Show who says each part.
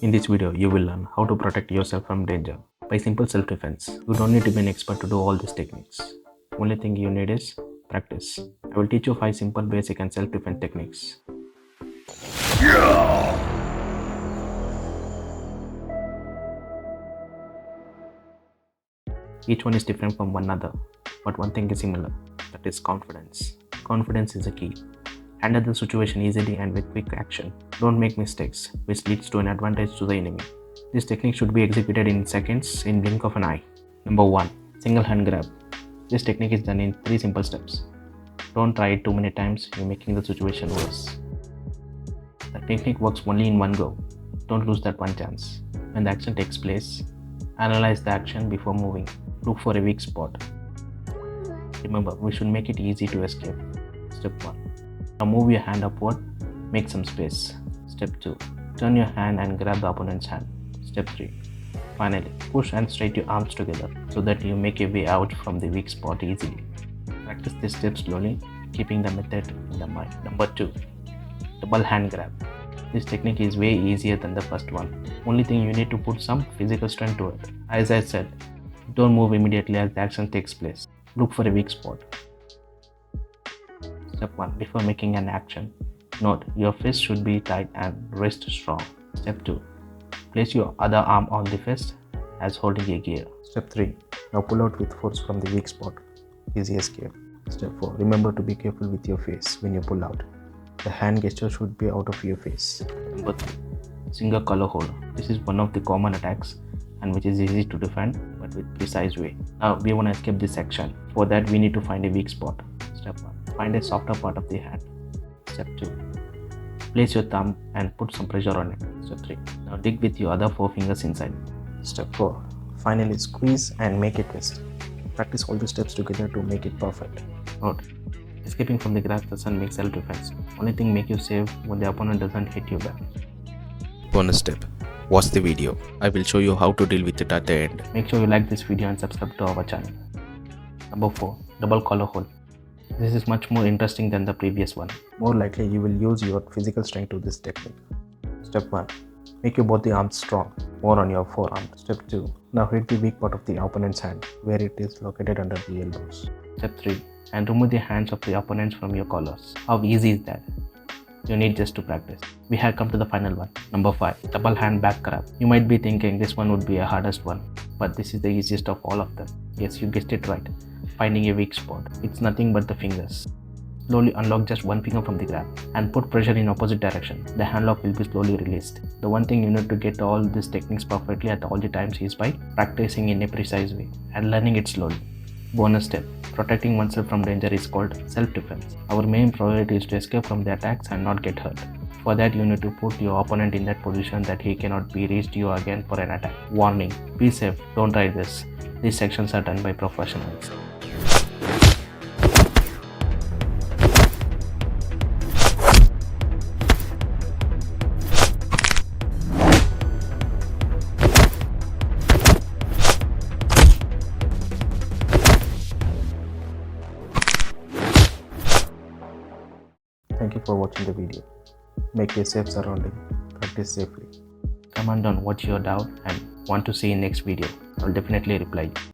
Speaker 1: In this video, you will learn how to protect yourself from danger by simple self-defense. You don't need to be an expert to do all these techniques. Only thing you need is practice. I will teach you 5 simple basic and self-defense techniques. Each one is different from one another, but one thing is similar, that is confidence. Confidence is a key. Handle the situation easily and with quick action. Don't make mistakes, which leads to an advantage to the enemy. This technique should be executed in seconds in blink of an eye. Number 1. Single hand grab. This technique is done in 3 simple steps. Don't try it too many times, you're making the situation worse. The technique works only in one go. Don't lose that one chance. When the action takes place, analyze the action before moving. Look for a weak spot. Remember, we should make it easy to escape. Step 1. Now move your hand upward, make some space. Step 2. Turn your hand and grab the opponent's hand. Step 3. Finally, push and straight your arms together so that you make your way out from the weak spot easily. Practice this step slowly, keeping the method in the mind. Number 2. Double hand grab. This technique is way easier than the first one. Only thing you need to put some physical strength to it. As I said, don't move immediately as the action takes place. Look for a weak spot. Step 1. Before making an action, note your fist should be tight and wrist strong. Step 2. Place your other arm on the fist as holding a gear. Step 3. Now pull out with force from the weak spot. Easy escape. Step 4. Remember to be careful with your face when you pull out. The hand gesture should be out of your face. Number 3. Single collar hold. This is one of the common attacks and which is easy to defend but with precise way. Now we want to escape this section. For that we need to find a weak spot. Step 1. Find a softer part of the hand. Step 2. Place your thumb and put some pressure on it. Step 3. Now dig with your other 4 fingers inside. Step 4. Finally squeeze and make a twist. Practice all the steps together to make it perfect. Note, escaping from the grasp doesn't make self-defense. Only thing make you safe when the opponent doesn't hit you back.
Speaker 2: Bonus step. Watch the video. I will show you how to deal with it at the end.
Speaker 1: Make sure you like this video and subscribe to our channel. Number 4. Double collar hold. This is much more interesting than the previous one. More likely you will use your physical strength to this technique. Step 1. Make your both the arms strong, more on your forearm. Step 2. Now hit the weak part of the opponent's hand, where it is located under the elbows. Step 3. And remove the hands of the opponents from your collars. How easy is that? You need just to practice. We have come to the final one. Number 5. Double hand back grab. You might be thinking this one would be a hardest one, but this is the easiest of all of them. Yes, you guessed it right. Finding a weak spot. It's nothing but the fingers. Slowly unlock just one finger from the grab and put pressure in opposite direction. The hand lock will be slowly released. The one thing you need to get all these techniques perfectly at all the times is by practicing in a precise way and learning it slowly. Bonus step. Protecting oneself from danger is called self-defense. Our main priority is to escape from the attacks and not get hurt. For that you need to put your opponent in that position that he cannot be reached you again for an attack. Warning. Be safe. Don't try this. These sections are done by professionals. Thank you for watching the video. Make a safe surrounding. Practice safely. Comment on what you doubt and want to see in next video. I'll definitely reply you.